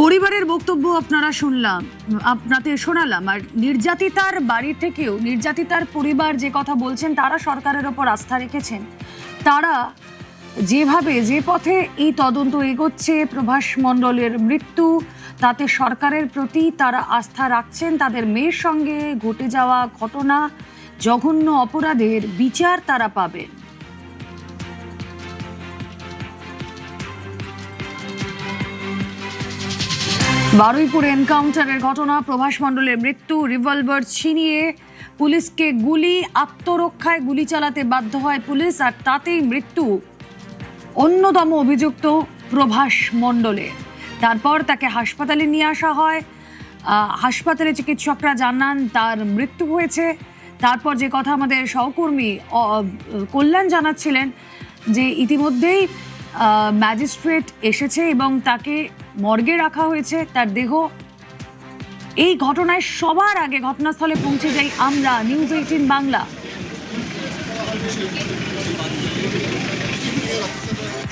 পরিবারের বক্তব্য আপনাদের শোনালাম। আর নির্যাতিতার বাড়ি থেকেও নির্যাতিতার পরিবার যে কথা বলছেন, তারা সরকারের ওপর আস্থা রেখেছেন। তারা যে পথে এই তদন্ত এগোচ্ছে, প্রভাস মণ্ডলের মৃত্যু, তাতে সরকারের প্রতি তারা আস্থা রাখছেন। তাদের মেয়ের সঙ্গে ঘটে যাওয়া ঘটনা, জঘন্য অপরাধের বিচার তারা পাবেন। বারুইপুর এনকাউন্টারের ঘটনা, প্রভাস মণ্ডলের মৃত্যু, রিভলভার ছিনিয়ে পুলিশকে আত্মরক্ষায় গুলি চালাতে বাধ্য হয় পুলিশ, আর তাতেই মৃত্যু অন্যতম অভিযুক্ত প্রভাস মণ্ডলের। তারপর তাকে হাসপাতালে নিয়ে আসা হয়। হাসপাতালে চিকিৎসকরা জানান তার মৃত্যু হয়েছে। তারপর যে কথা আমাদের সহকর্মী কল্যাণ জানাচ্ছিলেন, যে ইতিমধ্যেই ম্যাজিস্ট্রেট এসেছে এবং তাকে মর্গে রাখা হয়েছে তার দেহ। এই ঘটনায় সবার আগে ঘটনাস্থলে পৌঁছে যাই আমরা, নিউজ 18 বাংলা।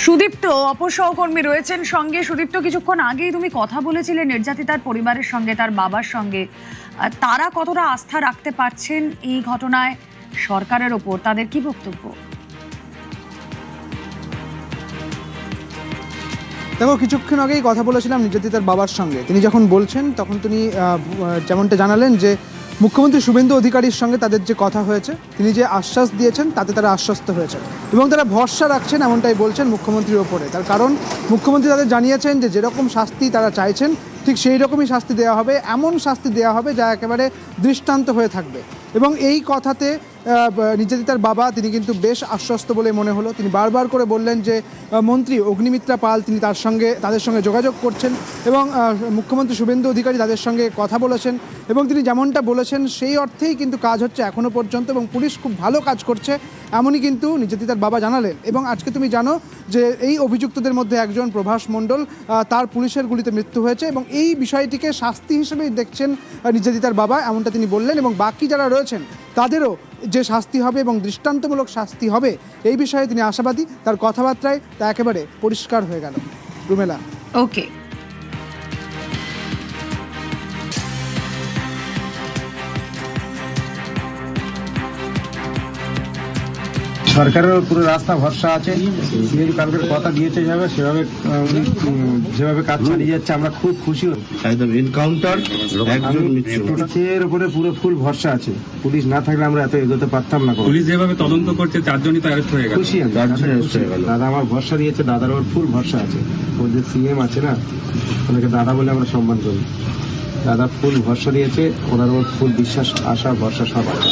সুদীপ্ত অপসহকর্মী রয়েছেন সঙ্গে। সুদীপ্ত, কিছুক্ষণ আগেই তুমি কথা বলেছিলে নির্যাতিতার পরিবারের সঙ্গে, তার বাবার সঙ্গে। তারা কতটা আস্থা রাখতে পারছেন এই ঘটনায় সরকারের ওপর, তাদের কি বক্তব্য? দেখো, কিছুক্ষণ আগেই কথা বলেছিলাম নির্যাতিতার বাবার সঙ্গে। তিনি যখন বলছেন তখন তিনি যেমনটা জানালেন যে মুখ্যমন্ত্রী শুভেন্দু অধিকারীর সঙ্গে তাদের যে কথা হয়েছে, তিনি যে আশ্বাস দিয়েছেন তাতে তারা আশ্বস্ত হয়েছে এবং তারা ভরসা রাখছেন, এমনটাই বলছেন মুখ্যমন্ত্রীর ওপরে। তার কারণ মুখ্যমন্ত্রী তাদের জানিয়েছেন যে যেরকম শাস্তি তারা চাইছেন ঠিক সেই রকমই শাস্তি দেওয়া হবে, এমন শাস্তি দেওয়া হবে যা একেবারে দৃষ্টান্ত হয়ে থাকবে। এবং এই কথাতে নির্যাতিতার বাবা তিনি কিন্তু বেশ আশ্বস্ত বলে মনে হলো। তিনি বারবার করে বললেন যে মন্ত্রী অগ্নিমিত্রা পাল তিনি তাদের সঙ্গে যোগাযোগ করছেন এবং মুখ্যমন্ত্রী শুভেন্দু অধিকারী তাদের সঙ্গে কথা বলেছেন এবং তিনি যেমনটা বলেছেন সেই অর্থেই কিন্তু কাজ হচ্ছে এখনও পর্যন্ত এবং পুলিশ খুব ভালো কাজ করছে, এমনই কিন্তু নির্যাতিতার বাবা জানালেন। এবং আজকে তুমি জানো যে এই অভিযুক্তদের মধ্যে একজন প্রভাস মণ্ডল, তার পুলিশের গুলিতে মৃত্যু হয়েছে এবং এই বিষয়টিকে শাস্তি হিসেবেই দেখছেন নির্যাতিতার বাবা, এমনটা তিনি বললেন। এবং বাকি যারা রয়েছেন তাদেরও যে শাস্তি হবে এবং দৃষ্টান্তমূলক শাস্তি হবে এই বিষয়ে তিনি আশাবাদী। তার কথাবার্তায় তা একেবারে পরিষ্কার হয়ে গেল। রুমেলা। ওকে, সরকারের পুরো রাস্তা ভরসা আছে। যদি কালকের কথা দিয়েছে যেভাবে কাজ চালিয়ে যাচ্ছে আমরা খুব খুশি। একদম এনকাউন্টার পুলিশের উপরে পুরো ফুল ভরসা আছে। পুলিশ না থাকলে আমরা এত এগোতে পারতাম না। পুলিশ যেভাবে তদন্ত করছে 4 জনই তো অ্যারেস্ট হয়ে গেল। খুশি দাদা আমার ভরসা দিয়েছে, দাদার ওপর ফুল ভরসা আছে। ওর যে সিএম আছে না, ওনাকে দাদা বলে আমরা সম্মান করি। দাদা ফুল ভরসা দিয়েছে, ওনার ওপর ফুল বিশ্বাস, আশা, ভরসা সব আছে।